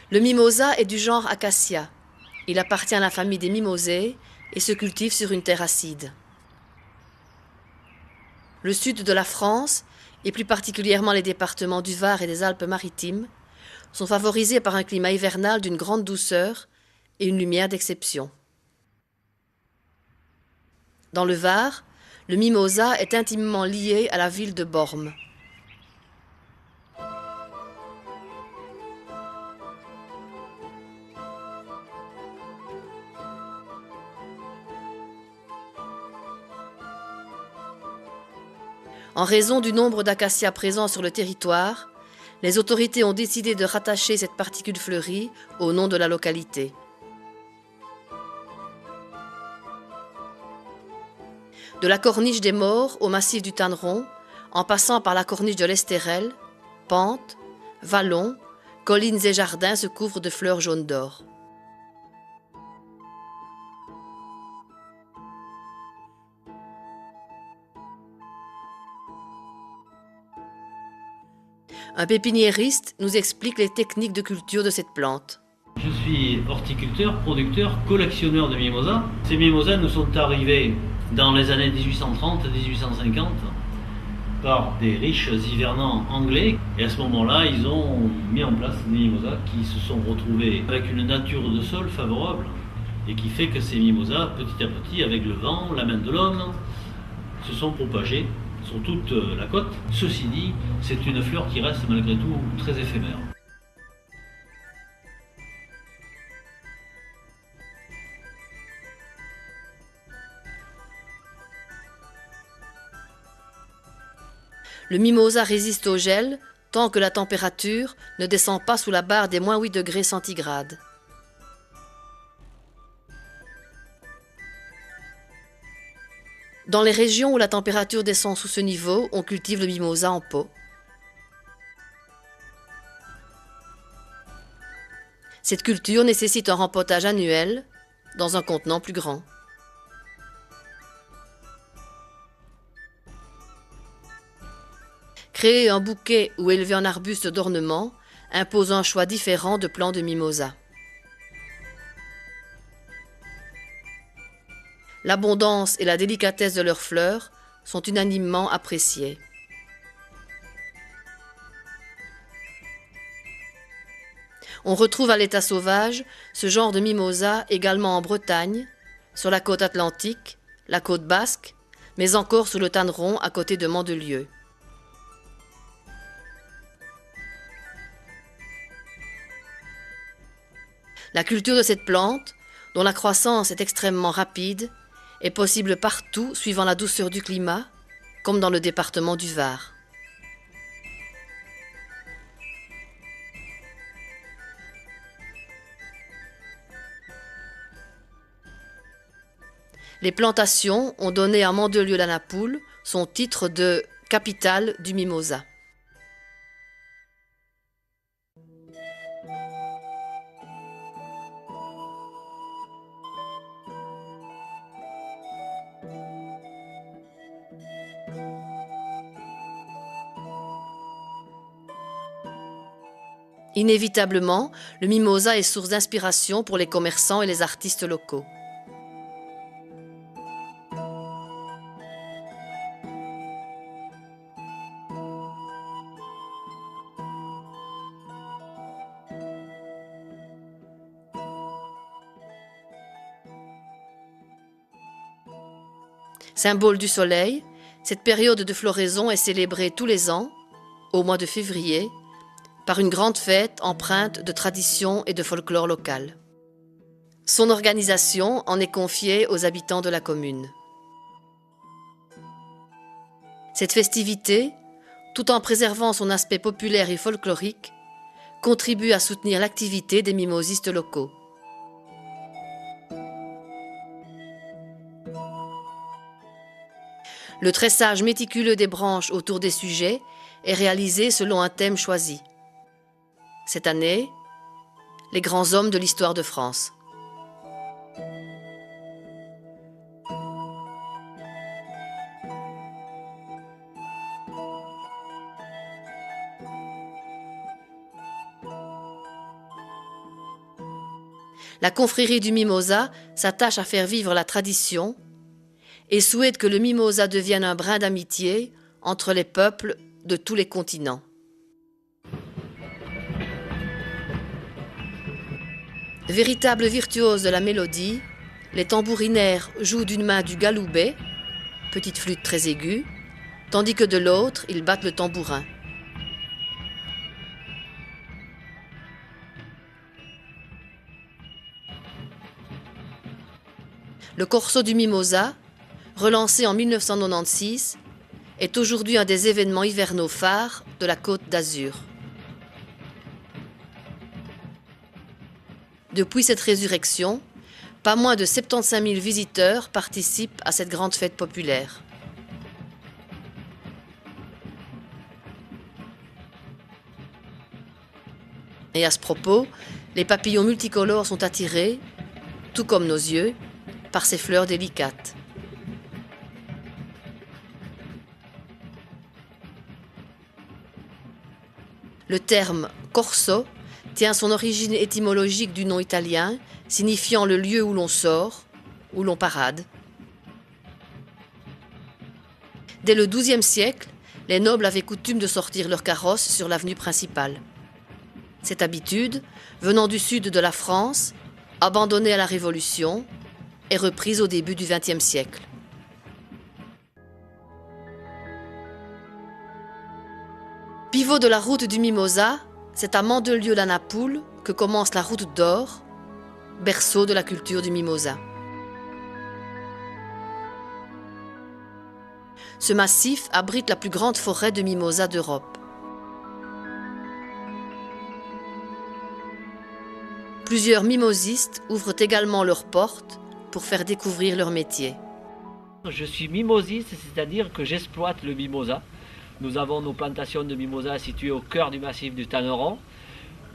Le mimosa est du genre Acacia. Il appartient à la famille des mimosées et se cultive sur une terre acide. Le sud de la France, et plus particulièrement les départements du Var et des Alpes-Maritimes, sont favorisés par un climat hivernal d'une grande douceur et une lumière d'exception. Dans le Var, le mimosa est intimement lié à la ville de Bormes. En raison du nombre d'acacias présents sur le territoire, les autorités ont décidé de rattacher cette particule fleurie au nom de la localité. De la corniche des Maures au massif du Tanneron, en passant par la corniche de l'Estérel, pentes, vallons, collines et jardins se couvrent de fleurs jaunes d'or. Un pépiniériste nous explique les techniques de culture de cette plante. Je suis horticulteur, producteur, collectionneur de mimosas. Ces mimosas nous sont arrivés dans les années 1830-1850 par des riches hivernants anglais. Et à ce moment-là, ils ont mis en place des mimosas qui se sont retrouvés avec une nature de sol favorable et qui fait que ces mimosas, petit à petit, avec le vent, la main de l'homme, se sont propagés sur toute la côte. Ceci dit, c'est une fleur qui reste malgré tout très éphémère. Le mimosa résiste au gel tant que la température ne descend pas sous la barre des -8 degrés centigrades. Dans les régions où la température descend sous ce niveau, on cultive le mimosa en pot. Cette culture nécessite un rempotage annuel dans un contenant plus grand. Créer un bouquet ou élever un arbuste d'ornement impose un choix différent de plants de mimosa. L'abondance et la délicatesse de leurs fleurs sont unanimement appréciées. On retrouve à l'état sauvage ce genre de mimosa également en Bretagne, sur la côte atlantique, la côte basque, mais encore sur le Tanneron à côté de Mandelieu. La culture de cette plante, dont la croissance est extrêmement rapide, est possible partout suivant la douceur du climat, comme dans le département du Var. Les plantations ont donné à Mandelieu-la-Napoule son titre de capitale du mimosa. Inévitablement, le mimosa est source d'inspiration pour les commerçants et les artistes locaux. Symbole du soleil, cette période de floraison est célébrée tous les ans, au mois de février, par une grande fête empreinte de tradition et de folklore local. Son organisation en est confiée aux habitants de la commune. Cette festivité, tout en préservant son aspect populaire et folklorique, contribue à soutenir l'activité des mimosistes locaux. Le tressage méticuleux des branches autour des sujets est réalisé selon un thème choisi. Cette année, les grands hommes de l'histoire de France. La confrérie du mimosa s'attache à faire vivre la tradition et souhaite que le mimosa devienne un brin d'amitié entre les peuples de tous les continents. Véritables virtuoses de la mélodie, les tambourinaires jouent d'une main du galoubet, petite flûte très aiguë, tandis que de l'autre, ils battent le tambourin. Le corso du mimosa, relancé en 1996, est aujourd'hui un des événements hivernaux phares de la Côte d'Azur. Depuis cette résurrection, pas moins de 75 000 visiteurs participent à cette grande fête populaire. Et à ce propos, les papillons multicolores sont attirés, tout comme nos yeux, par ces fleurs délicates. Le terme corso tient son origine étymologique du nom italien, signifiant le lieu où l'on sort, où l'on parade. Dès le XIIe siècle, les nobles avaient coutume de sortir leurs carrosses sur l'avenue principale. Cette habitude, venant du sud de la France, abandonnée à la Révolution, est reprise au début du XXe siècle. Pivot de la route du Mimosa, c'est à Mandelieu-la-Napoule que commence la route d'Or, berceau de la culture du mimosa. Ce massif abrite la plus grande forêt de mimosa d'Europe. Plusieurs mimosistes ouvrent également leurs portes pour faire découvrir leur métier. Je suis mimosiste, c'est-à-dire que j'exploite le mimosa. Nous avons nos plantations de mimosa situées au cœur du massif du Tanneron.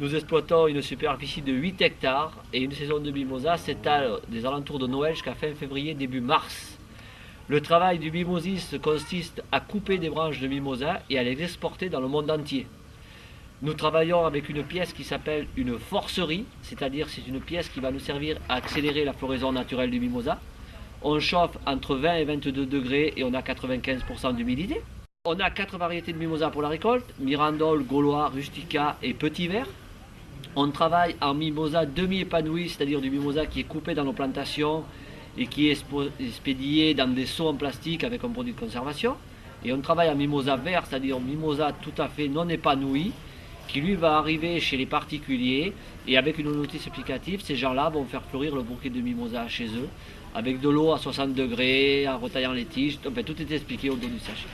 Nous exploitons une superficie de 8 hectares et une saison de mimosa s'étale des alentours de Noël jusqu'à fin février, début mars. Le travail du mimosiste consiste à couper des branches de mimosa et à les exporter dans le monde entier. Nous travaillons avec une pièce qui s'appelle une forcerie, c'est-à-dire c'est une pièce qui va nous servir à accélérer la floraison naturelle du mimosa. On chauffe entre 20 et 22 degrés et on a 95% d'humidité. On a 4 variétés de mimosa pour la récolte, Mirandole, Gaulois, Rustica et Petit Vert. On travaille en mimosa demi-épanoui, c'est-à-dire du mimosa qui est coupé dans nos plantations et qui est expédié dans des seaux en plastique avec un produit de conservation. Et on travaille en mimosa vert, c'est-à-dire mimosa tout à fait non épanoui, qui lui va arriver chez les particuliers et avec une notice explicative, ces gens-là vont faire fleurir le bouquet de mimosa chez eux, avec de l'eau à 60 degrés, en retaillant les tiges, enfin, tout est expliqué au dos du sachet.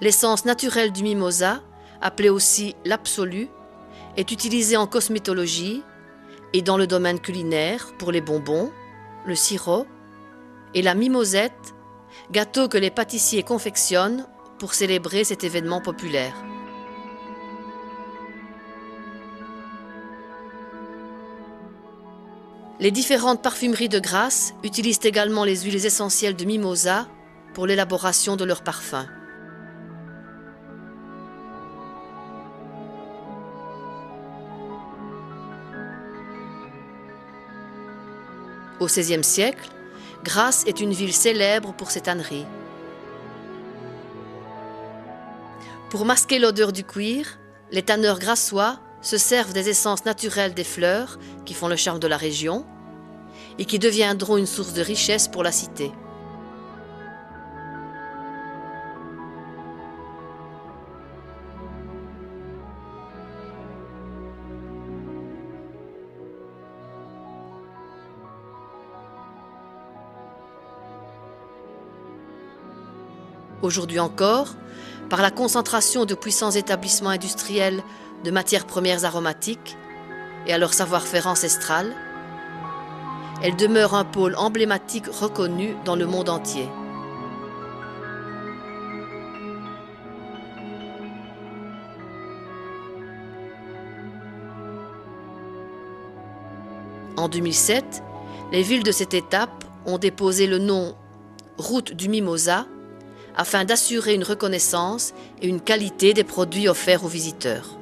L'essence naturelle du mimosa, appelée aussi l'absolu, est utilisée en cosmétologie et dans le domaine culinaire pour les bonbons, le sirop et la mimosette, gâteau que les pâtissiers confectionnent pour célébrer cet événement populaire. Les différentes parfumeries de Grasse utilisent également les huiles essentielles de mimosa pour l'élaboration de leurs parfums. Au XVIe siècle, Grasse est une ville célèbre pour ses tanneries. Pour masquer l'odeur du cuir, les tanneurs grassois se servent des essences naturelles des fleurs qui font le charme de la région et qui deviendront une source de richesse pour la cité. Aujourd'hui encore, par la concentration de puissants établissements industriels de matières premières aromatiques et à leur savoir-faire ancestral, elle demeure un pôle emblématique reconnu dans le monde entier. En 2007, les villes de cette étape ont déposé le nom route du Mimosa, afin d'assurer une reconnaissance et une qualité des produits offerts aux visiteurs.